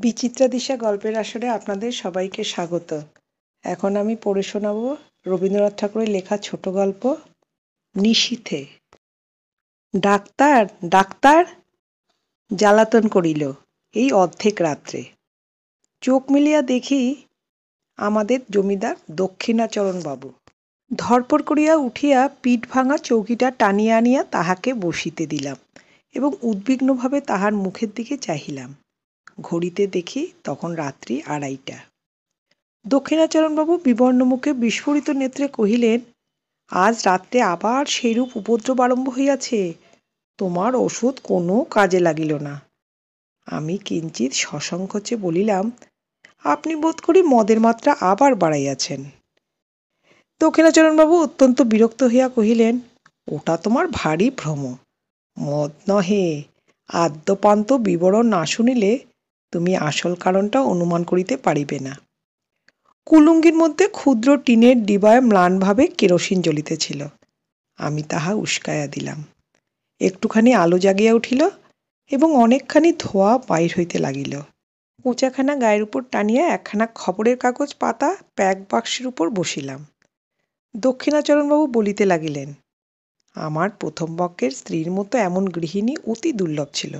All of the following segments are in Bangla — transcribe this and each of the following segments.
বিচিত্রা দিশা গল্পের আসরে আপনাদের সবাইকে স্বাগত। এখন আমি পড়ে শোনাব রবীন্দ্রনাথ ঠাকুরের লেখা ছোট গল্প নিশীথে। ডাক্তার ডাক্তার জ্বালাতন করিল এই অর্ধেক রাত্রে। চোখ মিলিয়া দেখি আমাদের জমিদার দক্ষিণাচরণবাবু। ধরপড় করিয়া উঠিয়া পিঠ ভাঙা চৌকিটা টানিয়া আনিয়া তাহাকে বসিতে দিলাম এবং উদ্বিগ্নভাবে তাহার মুখের দিকে চাহিলাম। ঘড়িতে দেখি তখন রাত্রি 2:30। দক্ষিণাচরণবাবু বিবর্ণ মুখে বিস্ফোরিত নেত্রে কহিলেন, আজ রাত্রে আবার সেইরূপ উপদ্রব আরম্ভ হইয়াছে। তোমার ওষুধ কোনো কাজে লাগিল না। আমি কিঞ্চিৎ সসংকোচে বলিলাম, আপনি বোধ করি মদের মাত্রা আবার বাড়াইয়াছেন। দক্ষিণাচরণবাবু অত্যন্ত বিরক্ত হইয়া কহিলেন, ওটা তোমার ভারী ভ্রম। মদ নহে, আদ্যপান্ত বিবরণ না শুনিলে তুমি আসল কারণটা অনুমান করিতে পারিবে না। কুলুঙ্গির মধ্যে ক্ষুদ্র টিনের ডিবায় ম্লানভাবে কেরোসিন জ্বলিতেছিল। আমি তাহা উস্কাইয়া দিলাম। একটুখানি আলো জাগিয়া উঠিল এবং অনেকখানি ধোঁয়া বাহির হইতে লাগিল। কোঁচাখানা গায়ের উপর টানিয়া একখানা খবরের কাগজ পাতা প্যাক বাক্সের উপর বসিলাম। দক্ষিণাচরণবাবু বলিতে লাগিলেন, আমার প্রথম পক্ষের স্ত্রীর মতো এমন গৃহিণী অতি দুর্লভ ছিল,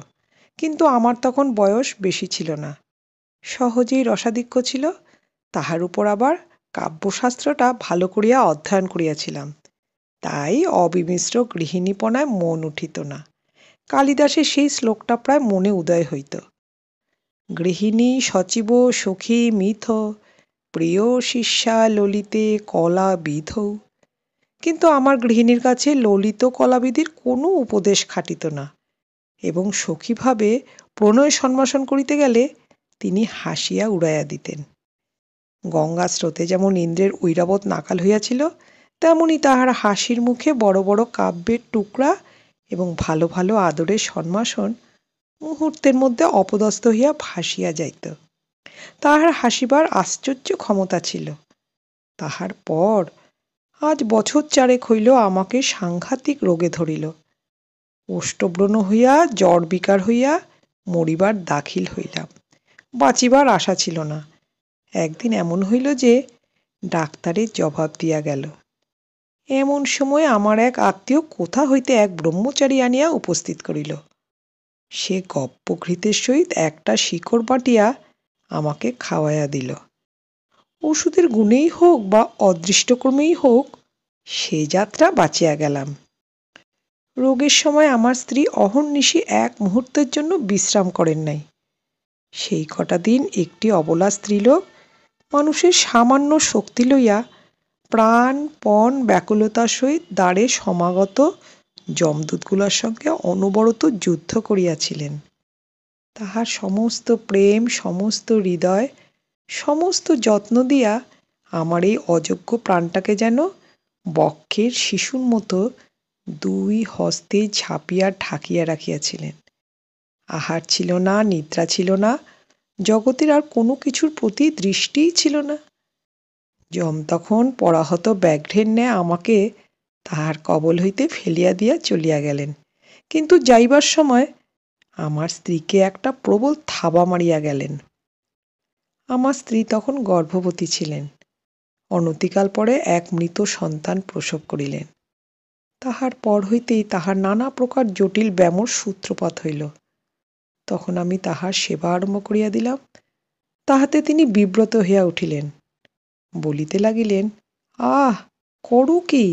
কিন্তু আমার তখন বয়স বেশি ছিল না, সহজেই রসাধিক্য ছিল, তাহার উপর আবার কাব্যশাস্ত্রটা ভালো করিয়া অধ্যয়ন করিয়াছিলাম, তাই অবিমিশ্র গৃহিণীপনায় মন উঠিত না। কালিদাসের সেই শ্লোকটা প্রায় মনে উদয় হইত, গৃহিণী সচিব সখী মিথ প্রিয় শিষ্যা ললিতে কলা বিধৌ। কিন্তু আমার গৃহিণীর কাছে ললিত কলাবিধির কোনো উপদেশ খাটিত না, এবং সখীভাবে প্রণয় সম্ভাষণ করিতে গেলে তিনি হাসিয়া উড়াইয়া দিতেন। গঙ্গা স্রোতে যেমন ইন্দ্রের ঐরাবত নাকাল হইয়াছিল, তেমনি তাহার হাসির মুখে বড় বড় কাব্যের টুকরা এবং ভালো ভালো আদরের সম্ভাষণ মুহূর্তের মধ্যে অপদস্থ হইয়া ভাসিয়া যাইত। তাহার হাসিবার আশ্চর্য ক্ষমতা ছিল। তাহার পর আজ বছর 4 হইল আমাকে সাংঘাতিক রোগে ধরিল। ওষ্ঠব্রণ হইয়া জ্বর বিকার হইয়া মরিবার দাখিল হইলাম। বাঁচিবার আশা ছিল না। একদিন এমন হইল যে ডাক্তারের জবাব দিয়া গেল। এমন সময় আমার এক আত্মীয় কোথা হইতে এক ব্রহ্মচারী আনিয়া উপস্থিত করিল। সে গপ্পঘৃতের সহিত একটা শিকড় বাটিয়া আমাকে খাওয়াইয়া দিল। ওষুধের গুণেই হোক বা অদৃষ্টক্রমেই হোক, সে যাত্রা বাঁচিয়া গেলাম। রোগের সময় আমার স্ত্রী অহর্নিশি এক মুহূর্তের জন্য বিশ্রাম করেন নাই। সেই কটা দিন একটি অবলা স্ত্রীলোক মানুষের সামান্য শক্তি লইয়া প্রাণপণ ব্যাকুলতার সহিত দ্বারে সমাগত যমদূতগুলোর সঙ্গে অনবরত যুদ্ধ করিয়াছিলেন। তাহার সমস্ত প্রেম, সমস্ত হৃদয়, সমস্ত যত্ন দিয়া আমার এই অযোগ্য প্রাণটাকে যেন বক্ষের শিশুর মতো 2 হস্তে ঝাঁপিয়া ঢাকিয়া রাখিয়াছিলেন। আহার ছিল না, নিদ্রা ছিল না, জগতের আর কোনো কিছুর প্রতি দৃষ্টিই ছিল না। যম তখন পরাহত ব্যাঘ্রের ন্যায় আমাকে তাহার কবল হইতে ফেলিয়া দিয়া চলিয়া গেলেন, কিন্তু যাইবার সময় আমার স্ত্রীকে একটা প্রবল থাবা মারিয়া গেলেন। আমার স্ত্রী তখন গর্ভবতী ছিলেন। অনতিকাল পরে এক মৃত সন্তান প্রসব করিলেন। তাহার পর হইতেই তাহার নানা প্রকার জটিল ব্যামোর সূত্রপাত হইল। তখন আমি তাহার সেবা আরম্ভ করিয়া দিলাম। তাহাতে তিনি বিব্রত হইয়া উঠিলেন, বলিতে লাগিলেন, আহ, করো কি,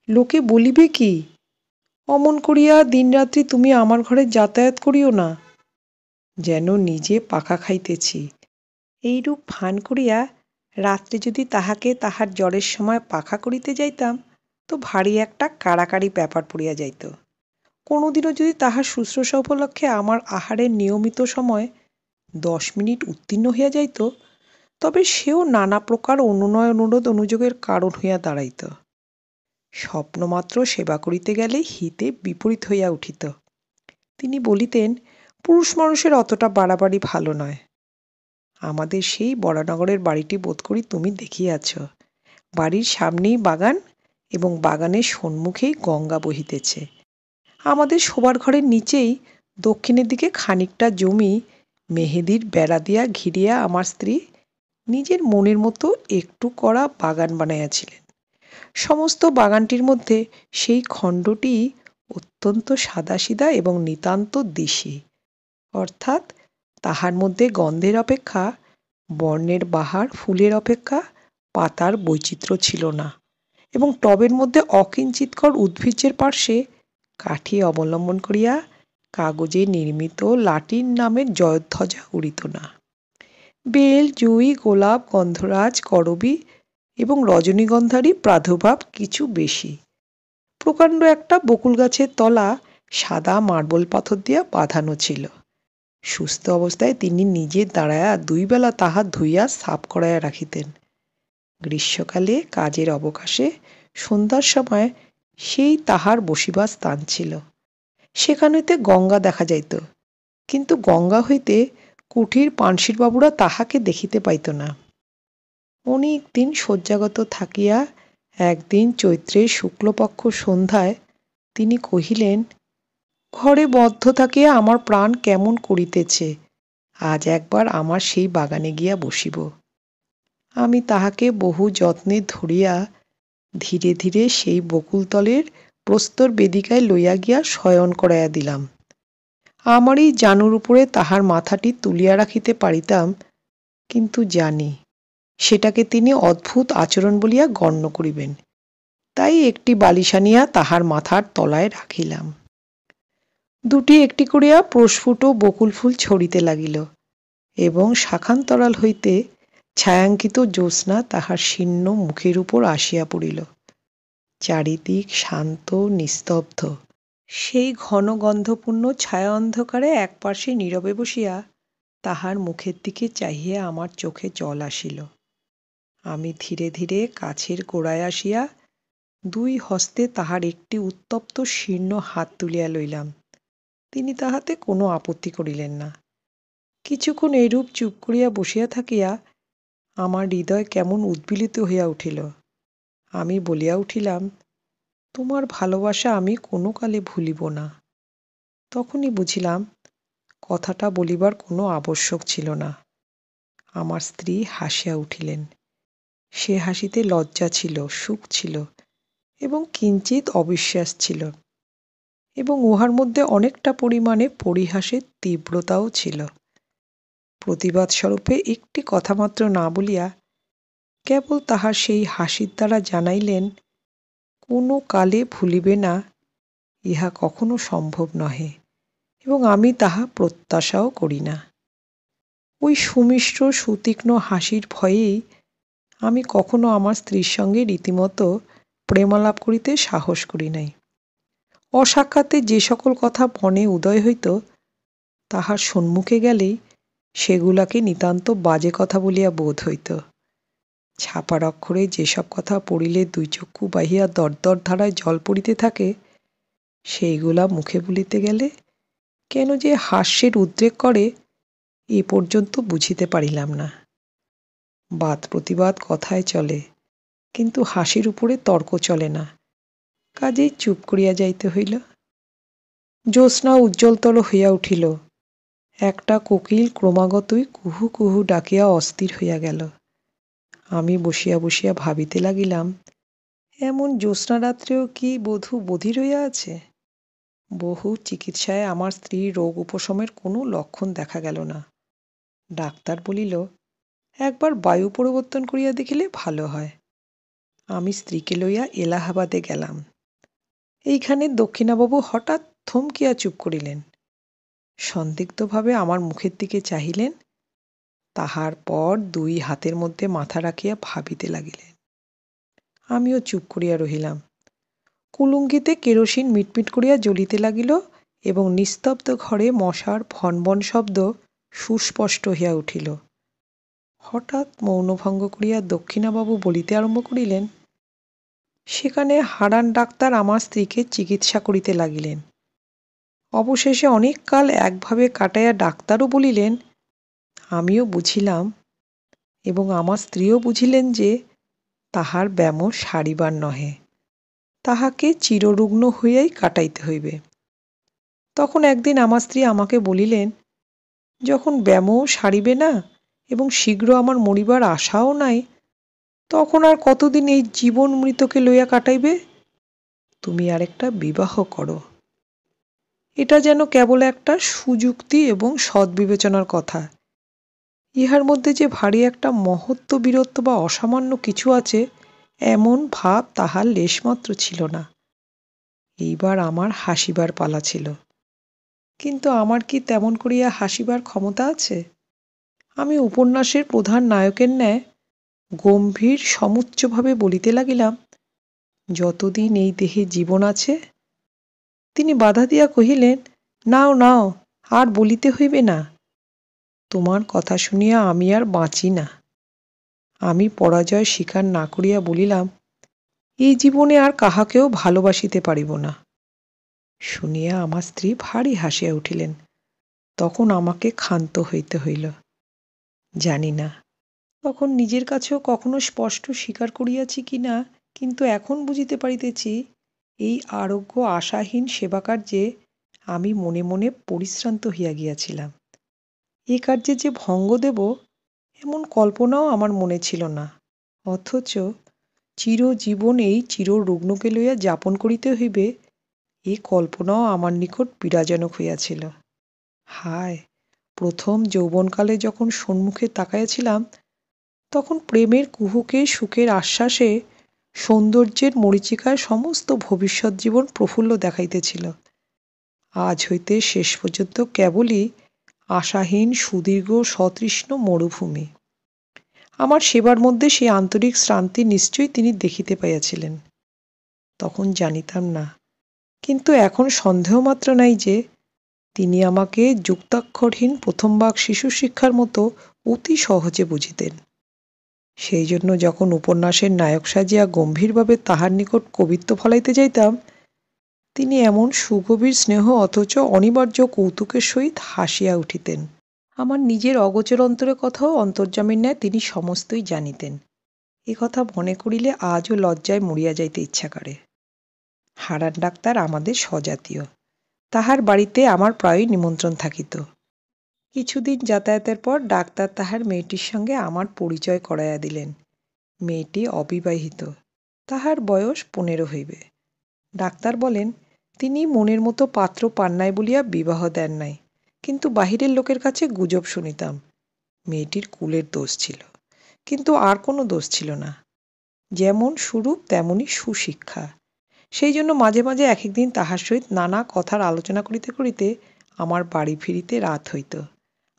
লোকে বলিবে কি? অমন করিয়া দিনরাত্রি তুমি আমার ঘরে যাতায়াত করিও না, যেন নিজে পাখা খাইতেছি। এইরূপ ভান করিয়া রাত্রে যদি তাহাকে তাহার জ্বরের সময় পাখা করিতে যাইতাম, তো ভারী একটা কাড়াকাড়ি ব্যাপার পড়িয়া যাইত। কোনোদিনও যদি তাহার শুশ্রূষা উপলক্ষে আমার আহারের নিয়মিত সময় 10 মিনিট উত্তীর্ণ হইয়া যাইত, তবে সেও নানা প্রকার অনুনয় অনুরোধ অনুযোগের কারণ হইয়া দাঁড়াইত। স্বপ্নমাত্র সেবা করিতে গেলে হিতে বিপরীত হইয়া উঠিত। তিনি বলিতেন, পুরুষ মানুষের অতটা বাড়াবাড়ি ভালো নয়। আমাদের সেই বরানগরের বাড়িটি বোধ করি তুমি দেখিয়াছ। বাড়ির সামনেই বাগান এবং বাগানের সম্মুখেই গঙ্গা বহিতেছে। আমাদের শোবার ঘরের নিচেই দক্ষিণের দিকে খানিকটা জমি মেহেদির বেড়া দিয়া ঘিরিয়া আমার স্ত্রী নিজের মনের মতো একটু করা বাগান বানাইয়াছিলেন। সমস্ত বাগানটির মধ্যে সেই খণ্ডটি অত্যন্ত সাদাসিধা এবং নিতান্ত দেশী, অর্থাৎ তাহার মধ্যে গন্ধের অপেক্ষা বর্ণের বাহার, ফুলের অপেক্ষা পাতার বৈচিত্র্য ছিল না, এবং টবের মধ্যে অকিঞ্চিৎকর উদ্ভিজ্জের পার্শ্বে কাঠি অবলম্বন করিয়া কাগজে নির্মিত লাটিন নামের জয়ধ্বজা উড়িত না। বেল, জুঁই, গোলাপ, গন্ধরাজ, করবী এবং রজনীগন্ধারই প্রাদুর্ভাব কিছু বেশি। প্রকাণ্ড একটা বকুল গাছের তলা সাদা মার্বল পাথর দিয়া বাঁধানো ছিল। সুস্থ অবস্থায় তিনি নিজে দাঁড়াইয়া 2 বেলা তাহা ধুইয়া সাফ করাইয়া রাখিতেন। গ্রীষ্মকালে কাজের অবকাশে সন্ধ্যার সময় সেই তাহার বসিবার স্থান ছিল। সেখান হইতে গঙ্গা দেখা যাইত, কিন্তু গঙ্গা হইতে কুঠির পানশিরবাবুরা তাহাকে দেখিতে পাইত না। অনেক দিন শয্যাগত থাকিয়া একদিন চৈত্রের শুক্লপক্ষ সন্ধ্যায় তিনি কহিলেন, ঘরে বদ্ধ থাকিয়া আমার প্রাণ কেমন করিতেছে, আজ একবার আমার সেই বাগানে গিয়া বসিব। আমি তাহাকে বহু যত্নে ধরিয়া ধীরে ধীরে সেই বকুলতলের প্রস্তর বেদিকায় লইয়া গিয়া শয়ন করাইয়া দিলাম। আমারই জানুর উপরে তাহার মাথাটি তুলিয়া রাখিতে পারিতাম, কিন্তু জানি সেটাকে তিনি অদ্ভুত আচরণ বলিয়া গণ্য করিবেন, তাই একটি বালিশ আনিয়া তাহার মাথার তলায় রাখিলাম। দুটি একটি করিয়া প্রস্ফুট বকুল ফুল ছড়িতে লাগিল, এবং শাখান্তরাল হইতে ছায়াঙ্কিত জ্যোৎস্না তাহার শীর্ণ মুখের উপর আসিয়া পড়িল। চারিদিক শান্ত নিস্তব্ধ। সেই ঘন গন্ধপূর্ণ ছায়া অন্ধকারে একপার্শ্বে নীরবে বসিয়া তাহার মুখের দিকে চাহিয়া আমার চোখে জল আসিল। আমি ধীরে ধীরে কাছের গোড়ায় আসিয়া 2 হস্তে তাহার একটি উত্তপ্ত শীর্ণ হাত তুলিয়া লইলাম। তিনি তাহাতে কোনো আপত্তি করিলেন না। কিছুক্ষণ এইরূপ চুপ করিয়া বসিয়া থাকিয়া আমার হৃদয় কেমন উদ্বেলিত হইয়া উঠিল। আমি বলিয়া উঠিলাম, তোমার ভালোবাসা আমি কোনো কালে ভুলিব না। তখনই বুঝিলাম কথাটা বলিবার কোনো আবশ্যক ছিল না। আমার স্ত্রী হাসিয়া উঠিলেন। সে হাসিতে লজ্জা ছিল, সুখ ছিল এবং কিঞ্চিৎ অবিশ্বাস ছিল, এবং উহার মধ্যে অনেকটা পরিমাণে পরিহাসের তীব্রতাও ছিল। প্রতিবাদ স্বরূপে একটি কথা মাত্র না বলিয়া কেবল তাহার সেই হাসির দ্বারা জানাইলেন, কোনো কালে ভুলিবে না, ইহা কখনো সম্ভব নহে, এবং আমি তাহা প্রত্যাশাও করি না। ওই সুমিষ্ট সুতীক্ষ্ণ হাসির ভয়েই আমি কখনো আমার স্ত্রীর সঙ্গে রীতিমতো প্রেমালাপ করিতে সাহস করি নাই। অসাক্ষাতে যে সকল কথা মনে উদয় হইত, তাহার সম্মুখে গেলেই সেগুলাকে নিতান্ত বাজে কথা বলিয়া বোধ হইত। ছাপার অক্ষরে যেসব কথা পড়িলে 2 চক্ষু বাহিয়া দরদর ধারায় জল পড়িতে থাকে, সেইগুলা মুখে বলিতে গেলে কেন যে হাস্যের উদ্রেক করে, এ পর্যন্ত বুঝিতে পারিলাম না। বাদ প্রতিবাদ কথায় চলে, কিন্তু হাসির উপরে তর্ক চলে না, কাজেই চুপ করিয়া যাইতে হইল। জ্যোৎস্না উজ্জ্বলতর হইয়া উঠিল। একটা কোকিল ক্রমাগতই কুহু কুহু ডাকিয়া অস্থির হইয়া গেল। আমি বসিয়া বসিয়া ভাবিতে লাগিলাম, এমন জ্যোৎস্না রাত্রেও কি বধূ বধির হইয়া আছে? বহু চিকিৎসায় আমার স্ত্রীর রোগ উপশমের কোনো লক্ষণ দেখা গেল না। ডাক্তার বলিল, একবার বায়ু পরিবর্তন করিয়া দেখিলে ভালো হয়। আমি স্ত্রীকে লইয়া এলাহাবাদে গেলাম। এইখানে দক্ষিণাবাবু হঠাৎ থমকিয়া চুপ করিলেন। সন্দিগ্ধভাবে আমার মুখের দিকে চাহিলেন, তাহার পর 2 হাতের মধ্যে মাথা রাখিয়া ভাবিতে লাগিলেন। আমিও চুপ করিয়া রহিলাম। কুলুঙ্গিতে কেরোসিন মিটমিট করিয়া জ্বলিতে লাগিল, এবং নিস্তব্ধ ঘরে মশার ভনভন শব্দ সুস্পষ্ট হইয়া উঠিল। হঠাৎ মৌনভঙ্গ করিয়া দক্ষিণাবাবু বলিতে আরম্ভ করিলেন, সেখানে হারান ডাক্তার আমার স্ত্রীকে চিকিৎসা করিতে লাগিলেন। অবশেষে অনেক কাল একভাবে কাটাইয়া ডাক্তারও বলিলেন, আমিও বুঝিলাম, এবং আমার স্ত্রীও বুঝিলেন যে তাহার ব্যামো সারিবার নহে, তাহাকে চিররুগ্ন হইয়াই কাটাইতে হইবে। তখন একদিন আমার স্ত্রী আমাকে বলিলেন, যখন ব্যামোও সারিবে না এবং শীঘ্র আমার মরিবার আশাও নাই, তখন আর কতদিন এই জীবন মৃতকে লইয়া কাটাইবে? তুমি আরেকটা বিবাহ করো। এটা যেন কেবল একটা সুযুক্তি এবং সদ্বিবেচনার কথা। ইহার মধ্যে যে ভারী একটা মহত্ব বীরত্ব বা অসামান্য কিছু আছে, এমন ভাব তাহার লেশমাত্র ছিল না। এইবার আমার হাসিবার পালা ছিল। কিন্তু আমার কি তেমন করিয়া হাসিবার ক্ষমতা আছে? আমি উপন্যাসের প্রধান নায়কের ন্যায় গম্ভীর সমুচ্চভাবে বলিতে লাগিলাম, যতদিন এই দেহে জীবন আছে। তিনি বাধা দিয়া কহিলেন, নাও নাও, আর বলিতে হইবে না। তোমার কথা শুনিয়া আমি আর বাঁচি না। আমি পরাজয় স্বীকার না করিয়া বলিলাম, এই জীবনে আর কাহাকেও ভালোবাসিতে পারিব না। শুনিয়া আমার স্ত্রী ভারী হাসিয়া উঠিলেন। তখন আমাকে ক্ষান্ত হইতে হইল। জানি না তখন নিজের কাছেও কখনো স্পষ্ট স্বীকার করিয়াছি কিনা, কিন্তু এখন বুঝিতে পারিতেছি, এই আরোগ্য আশাহীন সেবাকার্যে আমি মনে মনে পরিশ্রান্ত হইয়া গিয়াছিলাম। এ কার্যে যে ভঙ্গ দেব এমন কল্পনাও আমার মনে ছিল না। অথচ চিরজীবন এই চিররুগ্নকে লইয়া যাপন করিতে হইবে, এ কল্পনাও আমার নিকট পীড়াজনক হইয়াছিল। হায়, প্রথম যৌবনকালে যখন সম্মুখে তাকাইয়াছিলাম, তখন প্রেমের কুহুকে সুখের আশ্বাসে সৌন্দর্যের মরীচিকায় সমস্ত ভবিষ্যৎ জীবন প্রফুল্ল দেখাইতেছিল। আজ হইতে শেষ পর্যন্ত কেবলই আশাহীন সুদীর্ঘ সতৃষ্ণ মরুভূমি। আমার সেবার মধ্যে সেই আন্তরিক শ্রান্তি নিশ্চয়ই তিনি দেখিতে পাইয়াছিলেন। তখন জানিতাম না, কিন্তু এখন সন্দেহমাত্র নাই যে তিনি আমাকে যুক্তাক্ষরহীন প্রথম ভাগ শিশু শিক্ষার মতো অতি সহজে বুঝিতেন। সেই জন্য যখন উপন্যাসের নায়ক সাজিয়া গম্ভীরভাবে তাহার নিকট কবিত্ব ফলাইতে যাইতাম, তিনি এমন সুগভীর স্নেহ অথচ অনিবার্য কৌতুকের সহিত হাসিয়া উঠিতেন। আমার নিজের অগোচর অন্তরের কথাও অন্তর্যামীর ন্যায় তিনি সমস্তই জানিতেন। এ কথা মনে করিলে আজও লজ্জায় মরিয়া যাইতে ইচ্ছা করে। হারান ডাক্তার আমাদের স্বজাতীয়। তাহার বাড়িতে আমার প্রায়ই নিমন্ত্রণ থাকিত। কিছুদিন যাতায়াতের পর ডাক্তার তাহার মেয়েটির সঙ্গে আমার পরিচয় করাইয়া দিলেন। মেয়েটি অবিবাহিত, তাহার বয়স 15 হইবে। ডাক্তার বলেন, তিনি মনের মতো পাত্র পান নাই বলিয়া বিবাহ দেন নাই, কিন্তু বাহিরের লোকের কাছে গুজব শুনিতাম মেয়েটির কুলের দোষ ছিল, কিন্তু আর কোনো দোষ ছিল না। যেমন সুরূপ তেমনই সুশিক্ষা। সেই জন্য মাঝে মাঝে এক একদিন তাহার সহিত নানা কথার আলোচনা করিতে করিতে আমার বাড়ি ফিরিতে রাত হইত।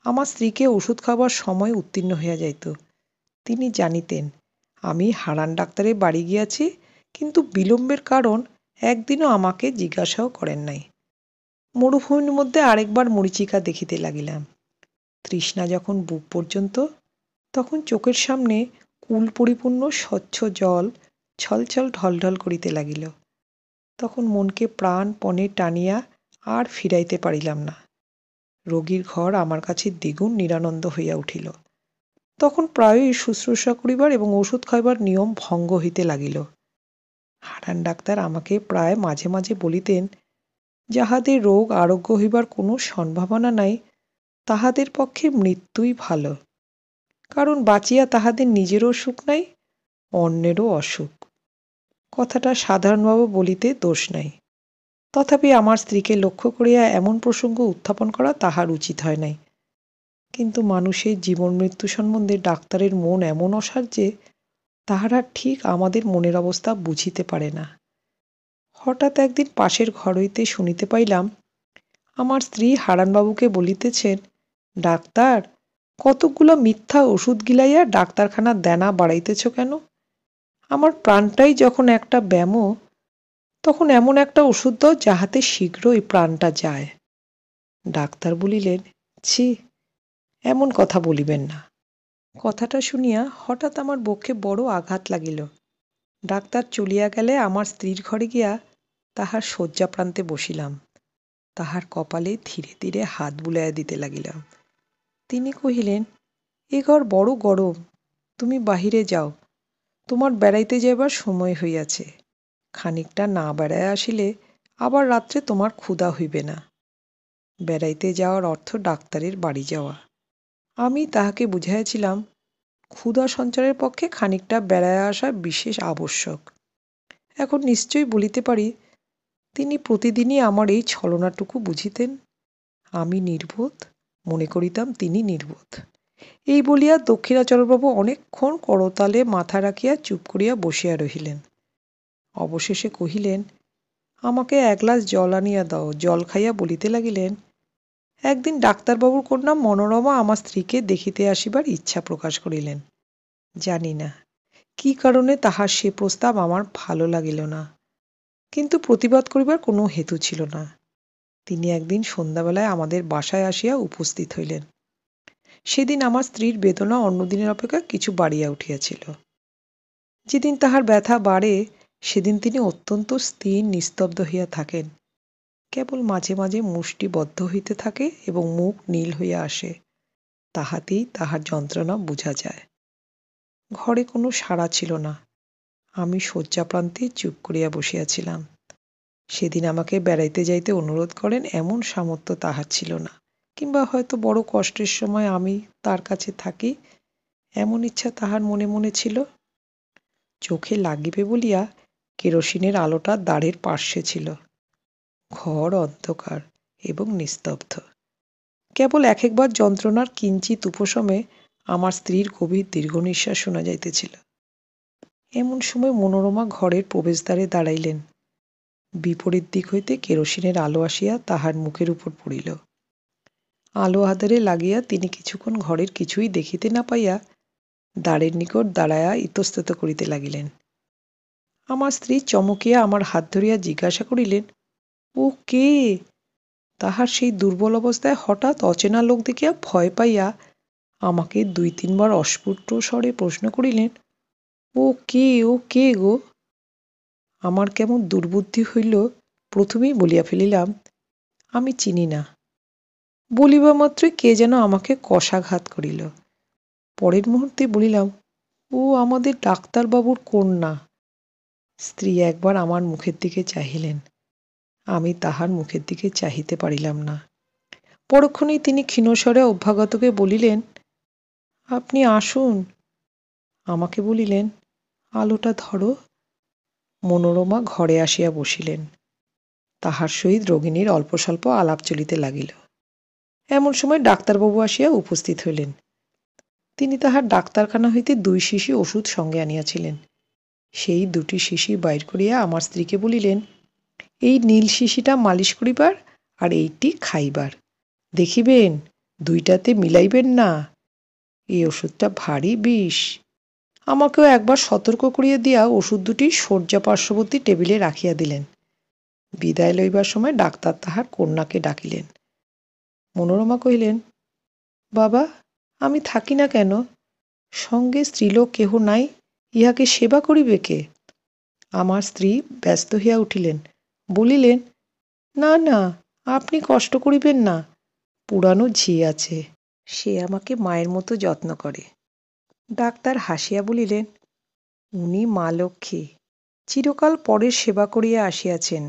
আমার স্ত্রীকে ওষুধ খাবার সময় উত্তীর্ণ হইয়া যাইত। তিনি জানিতেন আমি হারান ডাক্তারের বাড়ি গিয়াছি, কিন্তু বিলম্বের কারণ একদিনও আমাকে জিজ্ঞাসাও করেন নাই। মরুভূমির মধ্যে আরেকবার মরীচিকা দেখিতে লাগিলাম। তৃষ্ণা যখন বুক পর্যন্ত, তখন চোখের সামনে কুল পরিপূর্ণ স্বচ্ছ জল ছলছল ঢলঢল করিতে লাগিল। তখন মনকে প্রাণপণে টানিয়া আর ফিরাইতে পারিলাম না। রোগীর ঘর আমার কাছে দ্বিগুণ নিরানন্দ হইয়া উঠিল। তখন প্রায়ই শুশ্রূষা করিবার এবং ওষুধ খাইবার নিয়ম ভঙ্গ হইতে লাগিল। হারান ডাক্তার আমাকে প্রায় মাঝে মাঝে বলিতেন, যাহাদের রোগ আরোগ্য হইবার কোনো সম্ভাবনা নাই, তাহাদের পক্ষে মৃত্যুই ভালো। কারণ বাঁচিয়া তাহাদের নিজেরও সুখ নাই, অন্যেরও অসুখ। কথাটা সাধারণভাবে বলিতে দোষ নাই, তথাপি আমার স্ত্রীকে লক্ষ্য করিয়া এমন প্রসঙ্গ উত্থাপন করা তাহার উচিত হয় নাই। কিন্তু মানুষের জীবন মৃত্যু সম্বন্ধে ডাক্তারের মন এমন অসার যে তাহারা ঠিক আমাদের মনের অবস্থা বুঝিতে পারে না। হঠাৎ একদিন পাশের ঘর হইতে শুনিতে পাইলাম আমার স্ত্রী হারানবাবুকে বলিতেছেন, ডাক্তার, কতকগুলো মিথ্যা ওষুধ গিলাইয়া ডাক্তারখানার দেনা বাড়াইতেছ কেন? আমার প্রাণটাই যখন একটা ব্যামো, তখন এমন একটা ওষুধ দাও যাহাতে শীঘ্রই প্রাণটা যায়। ডাক্তার বলিলেন, ছি, এমন কথা বলিবেন না। কথাটা শুনিয়া হঠাৎ আমার বক্ষে বড় আঘাত লাগিল। ডাক্তার চলিয়া গেলে আমার স্ত্রীর ঘরে গিয়া তাহার শয্যা প্রান্তে বসিলাম। তাহার কপালে ধীরে ধীরে হাত বুলাইয়া দিতে লাগিলাম। তিনি কহিলেন, এ ঘর বড় গরম, তুমি বাহিরে যাও, তোমার বেড়াইতে যাইবার সময় হইয়াছে। খানিকটা না বেড়াইয়া আসিলে আবার রাত্রে তোমার ক্ষুধা হইবে না। বেড়াইতে যাওয়ার অর্থ ডাক্তারের বাড়ি যাওয়া। আমি তাহাকে বুঝাইয়াছিলাম ক্ষুধা সঞ্চারের পক্ষে খানিকটা বেড়াইয়া আসা বিশেষ আবশ্যক। এখন নিশ্চয়ই বলিতে পারি তিনি প্রতিদিনই আমার এই ছলনাটুকু বুঝিতেন। আমি নির্বোধ, মনে করিতাম তিনি নির্বোধ। এই বলিয়া দক্ষিণাচলবাবু অনেকক্ষণ করতালে মাথা রাখিয়া চুপ করিয়া বসিয়া রহিলেন। অবশেষে কহিলেন, আমাকে এক গ্লাস জল আনিয়া দাও। জল খাইয়া বলিতে লাগিলেন, একদিন ডাক্তারবাবুর কন্যা মনোরমা আমার স্ত্রীকে দেখিতে আসিবার ইচ্ছা প্রকাশ করিলেন। জানি না কি কারণে তাহার সে প্রস্তাব আমার ভালো লাগিল না, কিন্তু প্রতিবাদ করিবার কোনো হেতু ছিল না। তিনি একদিন সন্ধ্যাবেলায় আমাদের বাসায় আসিয়া উপস্থিত হইলেন। সেদিন আমার স্ত্রীর বেদনা অন্যদিনের অপেক্ষা কিছু বাড়িয়া উঠিয়াছিল। যেদিন তাহার ব্যথা বাড়ে সেদিন তিনি অত্যন্ত স্থির নিস্তব্ধ হইয়া থাকেন। কেবল মাঝে মাঝে মুষ্টি বদ্ধ হইতে থাকে এবং মুখ নীল হইয়া আসে। তাহাতেই তাহার যন্ত্রণা বুঝা যায়। ঘরে কোনো সাড়া ছিল না। আমি শয্যাপ্রান্তে চুপ করিয়া বসিয়াছিলাম। সেদিন আমাকে বেড়াইতে যাইতে অনুরোধ করেন এমন সামর্থ্য তাহার ছিল না, কিংবা হয়তো বড় কষ্টের সময় আমি তার কাছে থাকি এমন ইচ্ছা তাহার মনে মনে ছিল। চোখে লাগিবে বলিয়া কেরোসিনের আলোটা দ্বারের পার্শ্বে ছিল। ঘর অন্ধকার এবং নিস্তব্ধ। কেবল এক একবার যন্ত্রণার কিঞ্চিৎ উপশমে আমার স্ত্রীর গভীর দীর্ঘ নিঃশ্বাস শোনা যাইতেছিল। এমন সময় মনোরমা ঘরের প্রবেশদ্বারে দাঁড়াইলেন। বিপরীত দিক হইতে কেরোসিনের আলো আসিয়া তাহার মুখের উপর পড়িল। আলো আধারে লাগিয়া তিনি কিছুক্ষণ ঘরের কিছুই দেখিতে না পাইয়া দ্বারের নিকট দাঁড়াইয়া ইতস্তত করিতে লাগিলেন। আমার স্ত্রী চমকিয়া আমার হাত ধরিয়া জিজ্ঞাসা করিলেন, ও কে? তাহার সেই দুর্বল অবস্থায় হঠাৎ অচেনা লোক দেখিয়া ভয় পাইয়া আমাকে ২-৩ বার অস্ফুট স্বরে প্রশ্ন করিলেন, ও কে, ও কে গো? আমার কেমন দুর্বুদ্ধি হইল, প্রথমেই বলিয়া ফেলিলাম, আমি চিনি না। বলিবা মাত্রই কে যেন আমাকে কষাঘাত করিল। পরের মুহূর্তে বলিলাম, ও আমাদের ডাক্তারবাবুর কন্যা। স্ত্রী একবার আমার মুখের দিকে চাহিলেন। আমি তাহার মুখের দিকে চাহিতে পারিলাম না। পরক্ষণেই তিনি ক্ষীণস্বরে অভ্যাগতকে বলিলেন, আপনি আসুন। আমাকে বলিলেন, আলোটা ধরো। মনোরমা ঘরে আসিয়া বসিলেন। তাহার সহিত রোগিণীর অল্প স্বল্প আলাপ চলিতে লাগিল। এমন সময় ডাক্তারবাবু আসিয়া উপস্থিত হইলেন। তিনি তাহার ডাক্তারখানা হইতে 2 শিশি ওষুধ সঙ্গে আনিয়াছিলেন। সেই 2টি শিশি বাইর করিয়া আমার স্ত্রীকে বলিলেন, এই নীল শিশিটা মালিশ করিবার আর এইটি খাইবার। দেখিবেন 2টাতে মিলাইবেন না। এই ওষুধটা ভারী বিষ। আমাকেও একবার সতর্ক করিয়া দিয়া ওষুধ দুটি শয্যা পার্শ্ববর্তী টেবিলে রাখিয়া দিলেন। বিদায় লইবার সময় ডাক্তার তাহার কন্যাকে ডাকিলেন। মনোরমা কহিলেন, বাবা, আমি থাকি না কেন? সঙ্গে স্ত্রীলোক কেহ নাই, ইহাকে সেবা করিবে কে? আমার স্ত্রী ব্যস্ত হইয়া উঠিলেন, বলিলেন, না না, আপনি কষ্ট করিবেন না। পুরানো ঝি আছে, সে আমাকে মায়ের মতো যত্ন করে। ডাক্তার হাসিয়া বলিলেন, উনি মা লক্ষ্মী, চিরকাল পরের সেবা করিয়া আসিয়াছেন,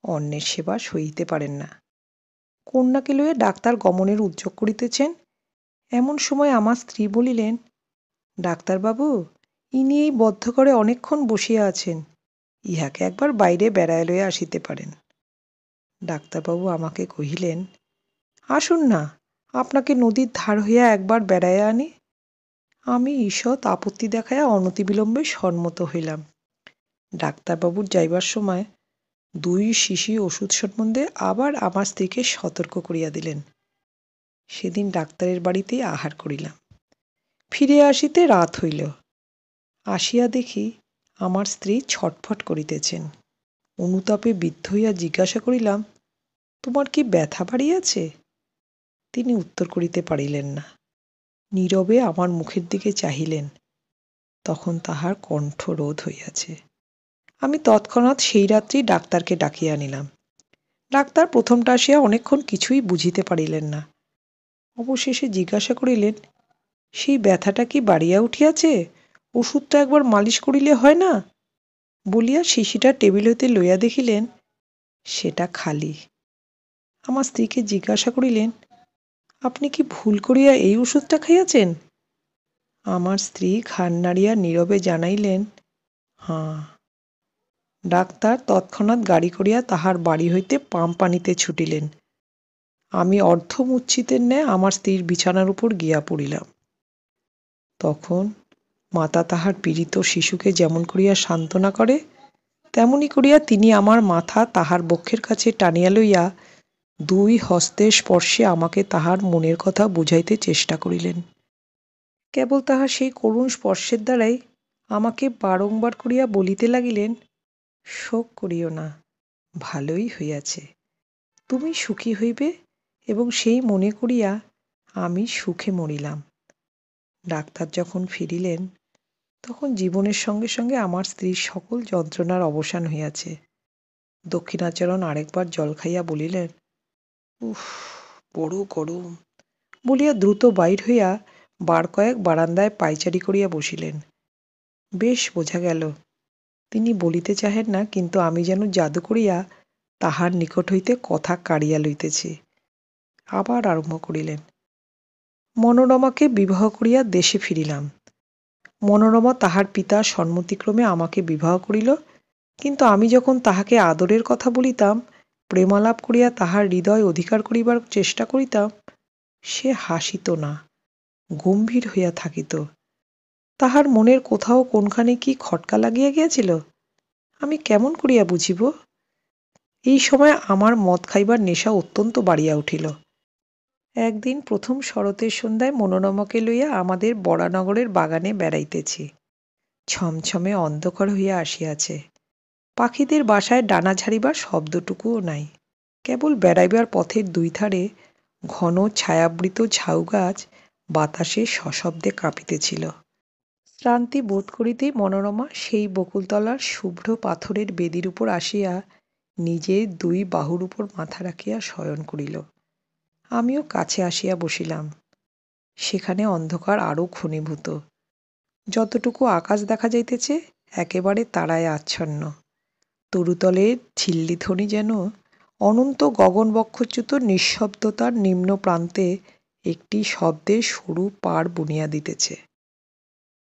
অন্যের সেবা সইতে পারেন না। কন্যাকে লইয়া ডাক্তার গমনের উদ্যোগ করিতেছেন। এমন সময় আমার স্ত্রী বলিলেন, ডাক্তারবাবু, ইনি এই বদ্ধ ঘরে অনেকক্ষণ বসিয়া আছেন, ইহাকে একবার বাইরে বেড়াইয়া লইয়া আসিতে পারেন। ডাক্তারবাবু আমাকে কহিলেন, আসুন না, আপনাকে নদীর ধার হইয়া একবার বেড়াইয়া আনি। আমি ঈষৎ আপত্তি দেখাইয়া অনতিবিলম্বে সম্মত হইলাম। ডাক্তারবাবুর যাইবার সময় 2 শিশি ওষুধ সম্বন্ধে আবার আমার স্ত্রীকে সতর্ক করিয়া দিলেন। সেদিন ডাক্তারের বাড়িতেই আহার করিলাম। ফিরে আসিতে রাত হইল। আসিয়া দেখি আমার স্ত্রী ছটফট করিতেছেন। অনুতাপে বিদ্ধ হইয়া জিজ্ঞাসা করিলাম, তোমার কি ব্যথা বাড়িয়াছে? তিনি উত্তর করিতে পারিলেন না। নীরবে আমার মুখের দিকে চাহিলেন। তখন তাহার কণ্ঠ রোধ হইয়াছে। আমি তৎক্ষণাৎ সেই রাত্রি ডাক্তারকে ডাকিয়া আনিলাম। ডাক্তার প্রথমটা আসিয়া অনেকক্ষণ কিছুই বুঝিতে পারিলেন না। অবশেষে জিজ্ঞাসা করিলেন, সেই ব্যথাটা কি বাড়িয়া উঠিয়াছে? ওষুধটা একবার মালিশ করিলে হয় না? বলিয়া শিশিটা টেবিল হইতে লইয়া দেখিলেন, সেটা খালি। আমার স্ত্রীকে জিজ্ঞাসা করিলেন, আপনি কি ভুল করিয়া এই ওষুধটা খাইয়াছেন? আমার স্ত্রী ঘাড় নাড়িয়া নীরবে জানাইলেন, হাঁ। ডাক্তার তৎক্ষণাৎ গাড়ি করিয়া তাহার বাড়ি হইতে পাম্প আনিতে ছুটিলেন। আমি অর্ধমূর্ছিতের ন্যায় আমার স্ত্রীর বিছানার উপর গিয়া পড়িলাম। তখন মাতা তাহার পীড়িত শিশুকে যেমন করিয়া সান্ত্বনা করে, তেমনি করিয়া তিনি আমার মাথা তাহার বক্ষের কাছে টানিয়া লইয়া দুই হস্তের স্পর্শে আমাকে তাহার মনের কথা বুঝাইতে চেষ্টা করিলেন। কেবল তাহার সেই করুণ স্পর্শের দ্বারাই আমাকে বারংবার করিয়া বলিতে লাগিলেন, শোক করিও না, ভালোই হইয়াছে। তুমি সুখী হইবে, এবং সেই মনে করিয়া আমি সুখে মরিলাম। ডাক্তার যখন ফিরিলেন, তখন জীবনের সঙ্গে সঙ্গে আমার স্ত্রীর সকল যন্ত্রণার অবসান হইয়াছে। দক্ষিণাচরণ আরেকবার জল খাইয়া বলিলেন, উফ, বড় গরম, বলিয়া দ্রুত বাহির হইয়া বার কয়েক বারান্দায় পায়চারি করিয়া বসিলেন। বেশ বোঝা গেল তিনি বলিতে চাহেন না, কিন্তু আমি যেন জাদু করিয়া তাহার নিকট হইতে কথা কাড়িয়া লইতেছি। আবার আরম্ভ করিলেন, মনোরমাকে বিবাহ করিয়া দেশে ফিরিলাম। মনোরমা তাহার পিতার সম্মতিক্রমে আমাকে বিবাহ করিল, কিন্তু আমি যখন তাহাকে আদরের কথা বলিতাম, প্রেমালাপ করিয়া তাহার হৃদয় অধিকার করিবার চেষ্টা করিতাম, সে হাসিত না, গম্ভীর হইয়া থাকিত। তাহার মনের কোথাও কোনখানে কি খটকা লাগিয়া গিয়াছিল, আমি কেমন করিয়া বুঝিব? এই সময় আমার মদ খাইবার নেশা অত্যন্ত বাড়িয়া উঠিল। একদিন প্রথম শরতের সন্ধ্যায় মনোরমাকে লইয়া আমাদের বরানগরের বাগানে বেড়াইতেছি। ছমছমে অন্ধকার হইয়া আসিয়াছে। পাখিদের বাসায় ডানা ঝাড়িবার শব্দটুকুও নাই। কেবল বেড়াইবার পথের দুই ধারে ঘন ছায়াবৃত ঝাউ গাছ বাতাসে সশব্দে কাঁপিতেছিল। শ্রান্তি বোধ করিতেই মনোরমা সেই বকুলতলার শুভ্র পাথরের বেদির উপর আসিয়া নিজের দুই বাহুর উপর মাথা রাখিয়া শয়ন করিল। আমিও কাছে আসিয়া বসিলাম। সেখানে অন্ধকার আরও ঘনীভূত। যতটুকু আকাশ দেখা যাইতেছে একেবারে তারায় আচ্ছন্ন। তরুতলের ঝিল্লিধ্বনি যেন অনন্ত গগনবক্ষচ্যুত নিঃশব্দতার নিম্ন প্রান্তে একটি শব্দের সরু পাড় বুনিয়া দিতেছে।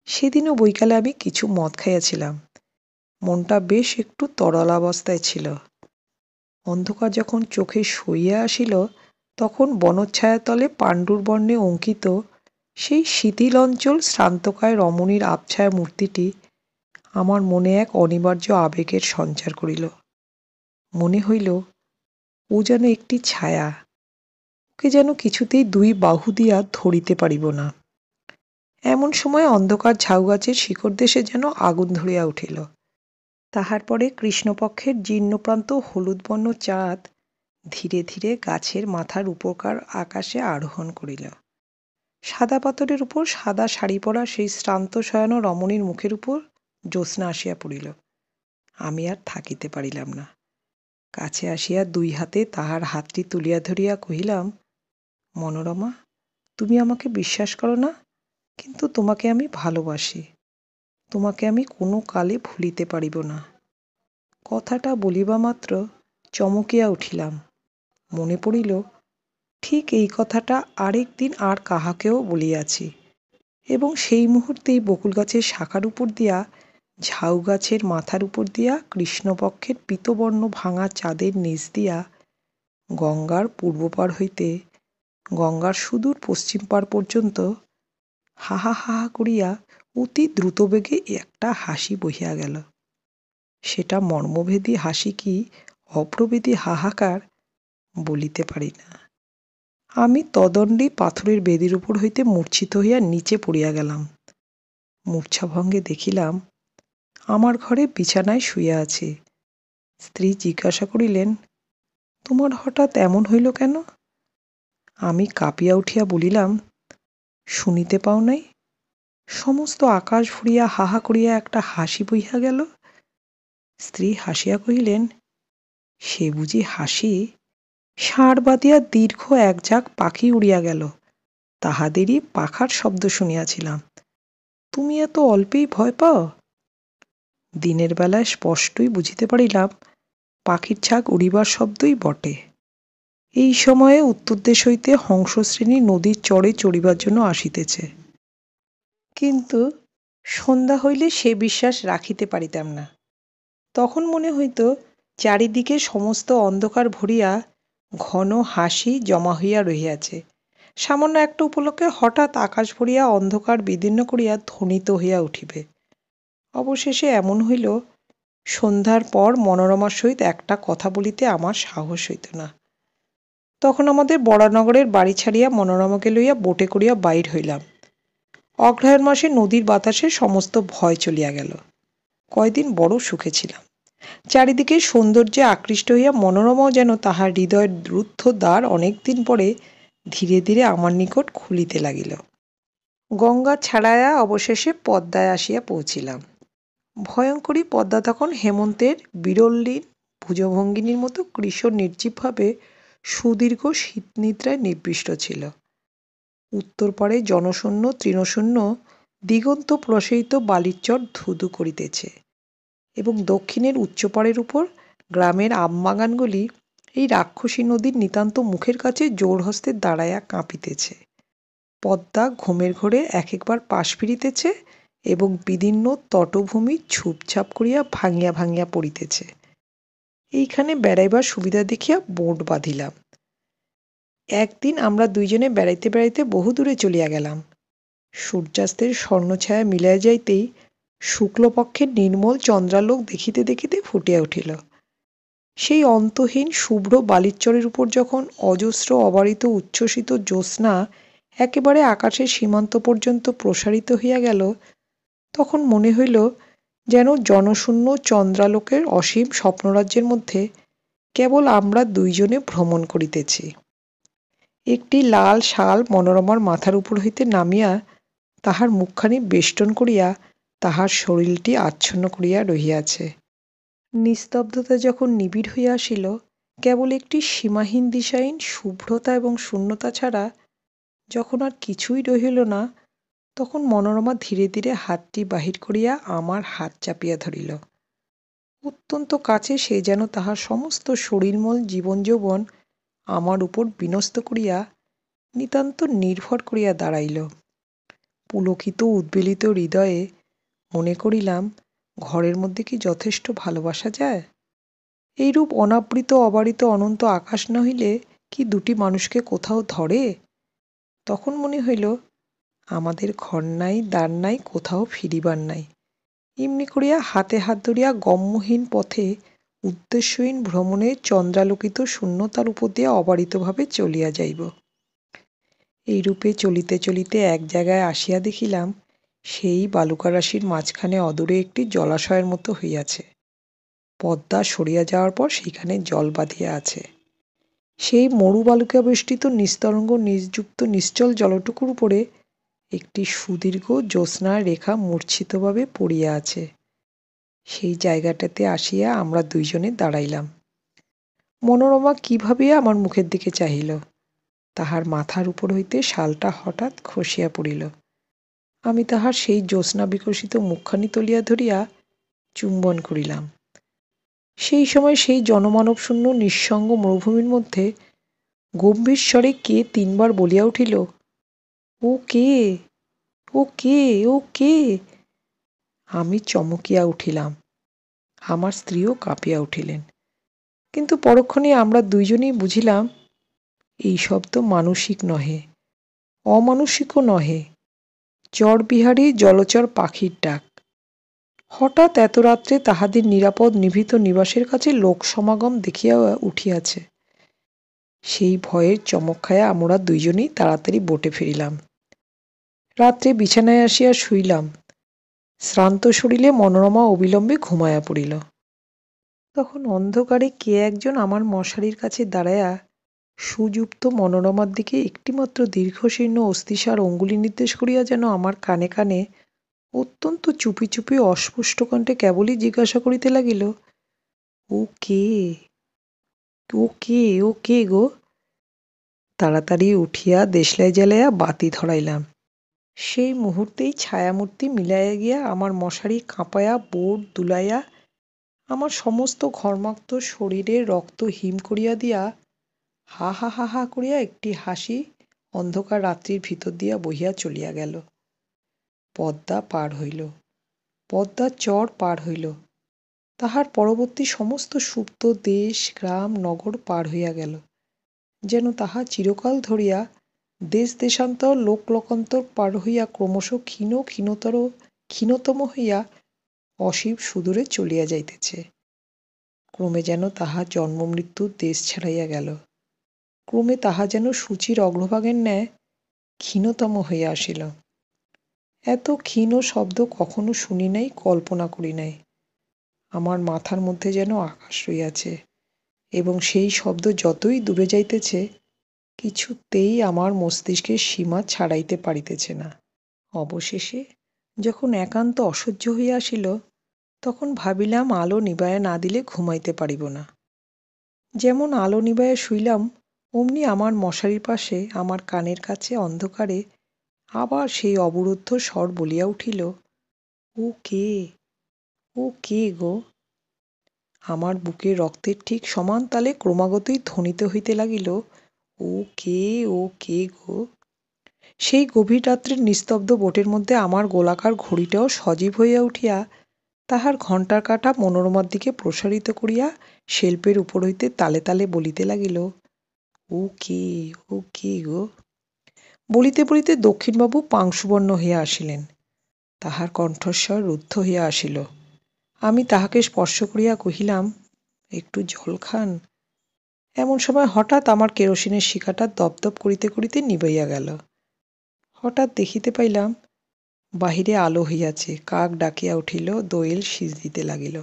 সেদিনও বৈকালে আমি কিছু মদ খাইয়াছিলাম। মনটা বেশ একটু তরলাবস্থায় ছিল। অন্ধকার যখন চোখে সইয়া আসিল, তখন বনচ্ছায়াতলে পাণ্ডুর বর্ণে অঙ্কিত সেই শিথিল অঞ্চল শ্রান্তকায় রমণীর আবছায়া মূর্তিটি আমার মনে এক অনিবার্য আবেগের সঞ্চার করিল। মনে হইল ও যেন একটি ছায়া, ওকে যেন কিছুতেই দুই বাহু দিয়া ধরিতে পারিব না। এমন সময় অন্ধকার ঝাউগাছের শিকড়দেশে যেন আগুন ধরিয়া উঠিল। তাহার পরে কৃষ্ণপক্ষের জীর্ণপ্রান্ত হলুদবর্ণ চাঁদ ধীরে ধীরে গাছের মাথার উপরকার আকাশে আরোহণ করিল। সাদা পাথরের উপর সাদা শাড়ি পরা সেই শ্রান্ত শয়ানো রমণীর মুখের উপর জ্যোৎস্না আসিয়া পড়িল। আমি আর থাকিতে পারিলাম না। কাছে আসিয়া দুই হাতে তাহার হাতটি তুলিয়া ধরিয়া কহিলাম, মনোরমা, তুমি আমাকে বিশ্বাস করো না, কিন্তু তোমাকে আমি ভালোবাসি। তোমাকে আমি কোনো কালে ভুলিতে পারিব না। কথাটা বলিবা মাত্র চমকিয়া উঠিলাম। মনে পড়িল, ঠিক এই কথাটা আরেক দিন আর কাহাকেও বলিয়াছি, এবং সেই মুহূর্তেই বকুল গাছের শাখার উপর দিয়া, ঝাউ গাছের মাথার উপর দিয়া, কৃষ্ণপক্ষের পীতবর্ণ ভাঙা চাঁদের নিচ দিয়া, গঙ্গার পূর্বপার হইতে গঙ্গার সুদূর পশ্চিম পার পর্যন্ত হাহা হাহা করিয়া অতি দ্রুতবেগে একটা হাসি বহিয়া গেল। সেটা মর্মভেদী হাসি কি অপ্রভেদী হাহাকার বলিতে পারি না। আমি তদণ্ডে পাথরের বেদির উপর হইতে মূর্ছিত হইয়া নিচে পড়িয়া গেলাম। মূর্ছাভঙ্গে দেখিলাম আমার ঘরে বিছানায় শুইয়া আছি। স্ত্রী জিজ্ঞাসা করিলেন, তোমার হঠাৎ এমন হইল কেন? আমি কাঁপিয়া উঠিয়া বলিলাম, শুনিতে পাও নাই? সমস্ত আকাশ ভরিয়া হাহা করিয়া একটা হাসি বইয়া গেল। স্ত্রী হাসিয়া কহিলেন, সে বুঝি হাসি? ষাঁড় বাঁধিয়া দীর্ঘ এক ঝাঁক পাখি উড়িয়া গেল, তাহাদেরই পাখার শব্দ শুনিয়াছিলাম। তুমি এত অল্পেই ভয় পাও? দিনের বেলায় স্পষ্টই বুঝিতে পারিলাম পাখির ঝাঁক উড়িবার শব্দই বটে। এই সময়ে উত্তর দেশ হইতে হংসশ্রেণী নদীর চরে চড়িবার জন্য আসিতেছে, কিন্তু সন্ধ্যা হইলে সে বিশ্বাস রাখিতে পারিতাম না। তখন মনে হইত চারিদিকে সমস্ত অন্ধকার ভরিয়া ঘন হাসি জমা হইয়া রহিয়াছে, সামান্য একটা উপলক্ষে হঠাৎ আকাশ ভরিয়া অন্ধকার বিদীর্ণ করিয়া ধ্বনিত হইয়া উঠিবে। অবশেষে এমন হইল, সন্ধ্যার পর মনোরমার সহিত একটা কথা বলিতে আমার সাহস হইত না। তখন আমাদের বরানগরের বাড়ি ছাড়িয়া মনোরমাকে লইয়া বোটে করিয়া বাইর হইলাম। অগ্রহায়ণ মাসে নদীর বাতাসে সমস্ত ভয় চলিয়া গেল। কয়দিন বড় সুখে ছিলাম। চারিদিকে সৌন্দর্যে আকৃষ্ট হইয়া মনোরমাও যেন তাহার হৃদয়ের রুদ্ধ দ্বার অনেকদিন পরে ধীরে ধীরে আমার নিকট খুলিতে লাগিল। গঙ্গা ছাড়াইয়া অবশেষে পদ্মায় আসিয়া পৌঁছিলাম। ভয়ঙ্করী পদ্মা তখন হেমন্তের বিরললীন ভুজভঙ্গিনীর মতো কৃশ নির্জীবভাবে সুদীর্ঘ শীতনিদ্রায় নিবিষ্ট ছিল। উত্তর পারে জনশূন্য তৃণশূন্য দিগন্ত প্রসারিত বালির চর ধুধু করিতেছে, এবং দক্ষিণের উচ্চপাড়ের উপর গ্রামের আমবাগানগুলি এই রাক্ষসী নদীর নিতান্ত মুখের কাছে জোড়হস্তে দাঁড়াইয়া কাঁপিতেছে। পদ্মা ঘুমের ঘোরে এক একবার পাশ ফিরিতেছে এবং বিদীর্ণ তটভূমি ছুপছাপ করিয়া ভাঙিয়া ভাঙিয়া পড়িতেছে। এইখানে বেড়াইবার সুবিধা দেখিয়া বোট বাঁধিলাম। একদিন আমরা দুইজনে বেড়াইতে বেড়াইতে বহু দূরে চলিয়া গেলাম। সূর্যাস্তের স্বর্ণছায়া মিলাইয়া যাইতেই শুক্লপক্ষের নির্মল চন্দ্রালোক দেখিতে দেখিতে ফুটিয়া উঠিল। সেই অন্তহীন শুভ্র বালিচরের উপর যখন অজস্র অবারিত উচ্ছ্বসিত জ্যোৎস্না একেবারে আকাশের সীমান্ত পর্যন্ত প্রসারিত হইয়া গেল, তখন মনে হইল যেন জনশূন্য চন্দ্রালোকের অসীম স্বপ্নরাজ্যের মধ্যে কেবল আমরা দুইজনে ভ্রমণ করিতেছি। একটি লাল শাল মনোরমার মাথার উপর হইতে নামিয়া তাহার মুখখানি বেষ্টন করিয়া তাহার শরীরটি আচ্ছন্ন করিয়া রহিয়াছে। নিস্তব্ধতা যখন নিবিড় হইয়া আসিল, কেবল একটি সীমাহীন দিশাহীন শুভ্রতা এবং শূন্যতা ছাড়া যখন আর কিছুই রহিল না, তখন মনোরমা ধীরে ধীরে হাতটি বাহির করিয়া আমার হাত চাপিয়া ধরিল। অত্যন্ত কাছে সে যেন তাহার সমস্ত শরীরমল জীবন যৌবন আমার উপর বিনস্ত করিয়া নিতান্ত নির্ভর করিয়া দাঁড়াইল। পুলকিত উদ্বেলিত হৃদয়ে মনে করিলাম, ঘরের মধ্যে কি যথেষ্ট ভালোবাসা যায়? এইরূপ অনাবৃত অবারিত অনন্ত আকাশ না হইলে কি দুটি মানুষকে কোথাও ধরে? তখন মনে হইল, আমাদের ঘর নাই, দ্বার নাই, কোথাও ফিরিবার নাই। এমনি করিয়া হাতে হাত ধরিয়া গম্যহীন পথে উদ্দেশ্যহীন ভ্রমণে চন্দ্রালোকিত শূন্যতার উপর দিয়া অবারিতভাবে চলিয়া যাইব। এইরূপে চলিতে চলিতে এক জায়গায় আসিয়া দেখিলাম, সেই বালুকারাশির মাঝখানে অদূরে একটি জলাশয়ের মতো হইয়াছে। পদ্মা সরিয়া যাওয়ার পর সেইখানে জল বাঁধিয়া আছে। সেই মরু বালুকাবেষ্টিত নিস্তরঙ্গ নিযুক্ত নিশ্চল জলটুকুর উপরে একটি সুদীর্ঘ জ্যোৎস্নার রেখা মূর্ছিতভাবে পড়িয়া আছে। সেই জায়গাটাতে আসিয়া আমরা দুইজনে দাঁড়াইলাম। মনোরমা কি ভাবিয়া আমার মুখের দিকে চাহিল। তাহার মাথার উপর হইতে শালটা হঠাৎ খসিয়া পড়িল। আমি তাহার সেই জ্যোৎস্না বিকশিত মুখখানি তুলিয়া ধরিয়া চুম্বন করিলাম। সেই সময় সেই জনমানবশূন্য নিঃসঙ্গ মরুভূমির মধ্যে গম্ভীর স্বরে কে তিনবার বলিয়া উঠিল, ও কে, ও কে, ও কে? আমি চমকিয়া উঠিলাম। আমার স্ত্রীও কাঁপিয়া উঠিলেন। কিন্তু পরক্ষণে আমরা দুইজনেই বুঝিলাম, এই শব্দ মানসিক নহে, অমানুষিকও নহে, চরবিহারী জলচর পাখির ডাক। হঠাৎ এত রাত্রে তাহাদের নিরাপদ নিভৃত নিবাসের কাছে লোক সমাগম দেখিয়া উঠিয়াছে। সেই ভয়ের চমক খাইয়া আমরা দুইজনেই তাড়াতাড়ি বোটে ফিরিলাম। রাত্রে বিছানায় আসিয়া শুইলাম। শ্রান্ত শরীরে মনোরমা অবিলম্বে ঘুমাইয়া পড়িল। তখন অন্ধকারে কে একজন আমার মশারির কাছে দাঁড়াইয়া সুযুক্ত মনোরমার দিকে একটিমাত্র দীর্ঘশীর্ণ অস্থিসার অঙ্গুলি নির্দেশ করিয়া যেন আমার কানে কানে অত্যন্ত চুপি চুপি অস্পষ্ট কণ্ঠে কেবলই জিজ্ঞাসা করিতে লাগিল, ও কে, ও কে, ও কে গো? তাড়াতাড়ি উঠিয়া দেশলাই জ্বালাইয়া বাতি ধরাইলাম। সেই মুহূর্তেই ছায়ামূর্তি মিলাইয়া গিয়া আমার মশারি কাঁপাইয়া বোট দুলাইয়া আমার সমস্ত ঘর্মাক্ত শরীরে রক্ত হিম করিয়া দিয়া হা হা হা হা করিয়া একটি হাসি অন্ধকার রাত্রির ভিতর দিয়া বহিয়া চলিয়া গেল। পদ্মা পার হইল, পদ্মার চর পার হইল, তাহার পরবর্তী সমস্ত সুপ্ত দেশ গ্রাম নগর পার হইয়া গেল, যেন তাহা চিরকাল ধরিয়া দেশ দেশান্তর লোক লোকান্তর পার হইয়া ক্রমশ ক্ষীণ ক্ষীণতর ক্ষীণতম হইয়া অসীম সুদূরে চলিয়া যাইতেছে। ক্রমে যেন তাহা জন্ম মৃত্যুর দেশ ছাড়াইয়া গেল, ক্রমে তাহা যেন সূচির অগ্রভাগের ন্যায় ক্ষীণতম হইয়া আসিল। এত ক্ষীণ শব্দ কখনো শুনি নাই, কল্পনা করি নাই। আমার মাথার মধ্যে যেন আকাশ রইয়াছে, এবং সেই শব্দ যতই দূরে যাইতেছে কিছুতেই আমার মস্তিষ্কের সীমা ছাড়াইতে পারিতেছে না। অবশেষে যখন একান্ত অসহ্য হইয়া আসিল, তখন ভাবিলাম আলো নিবাইয়া না দিলে ঘুমাইতে পারিব না। যেমন আলো নিবাইয়া শুইলাম, অমনি আমার মশারির পাশে আমার কানের কাছে অন্ধকারে আবার সেই অবরুদ্ধ স্বর বলিয়া উঠিল, ও কে, ও কে গো? আমার বুকের রক্তের ঠিক সমান তালে ক্রমাগতই ধ্বনিত হইতে লাগিল, ও কে, ও কে গো? সেই গভীর রাত্রির নিস্তব্ধ বোটের মধ্যে আমার গোলাকার ঘড়িটাও সজীব হইয়া উঠিয়া তাহার ঘণ্টার কাঁটা মনোরমার দিকে প্রসারিত করিয়া শিল্পের উপর হইতে তালে তালে বলিতে লাগিল, ও কে, ও কে গো? বলিতে বলিতে দক্ষিণবাবু পাংশুবর্ণ হইয়া আসিলেন। তাহার কণ্ঠস্বর রুদ্ধ হইয়া আসিল। আমি তাহাকে স্পর্শ করিয়া কহিলাম, একটু জল খান। এমন সময় হঠাৎ আমার কেরোসিনের শিখাটা দপদপ করিতে করিতে নিবাইয়া গেল। হঠাৎ দেখিতে পাইলাম বাহিরে আলো হইয়াছে, কাক ডাকিয়া উঠিল, দোয়েল শীষ দিতে লাগিল।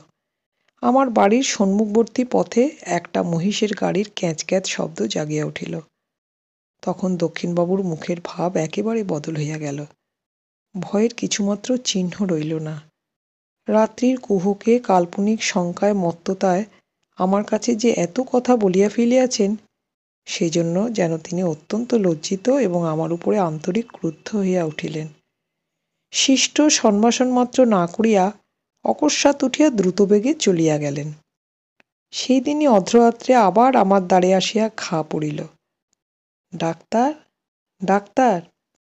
আমার বাড়ির সম্মুখবর্তী পথে একটা মহিষের গাড়ির ক্যাঁচ ক্যাঁচ শব্দ জাগিয়া উঠিল। তখন দক্ষিণবাবুর মুখের ভাব একেবারে বদল হইয়া গেল। ভয়ের কিছুমাত্র চিহ্ন রইল না। রাত্রির কুহকে কাল্পনিক শঙ্কায় মত্ততায় আমার কাছে যে এত কথা বলিয়া ফেলিয়াছেন, সেজন্য যেন তিনি অত্যন্ত লজ্জিত এবং আমার উপরে আন্তরিক ক্রুদ্ধ হইয়া উঠিলেন। শিষ্ট সম্ভাষণ মাত্র না করিয়া অকস্মাৎ উঠিয়া দ্রুতবেগে চলিয়া গেলেন। সেই দিনই অর্ধরাত্রে আবার আমার দ্বারে আসিয়া ঘা পড়িল। Doctor, doctor,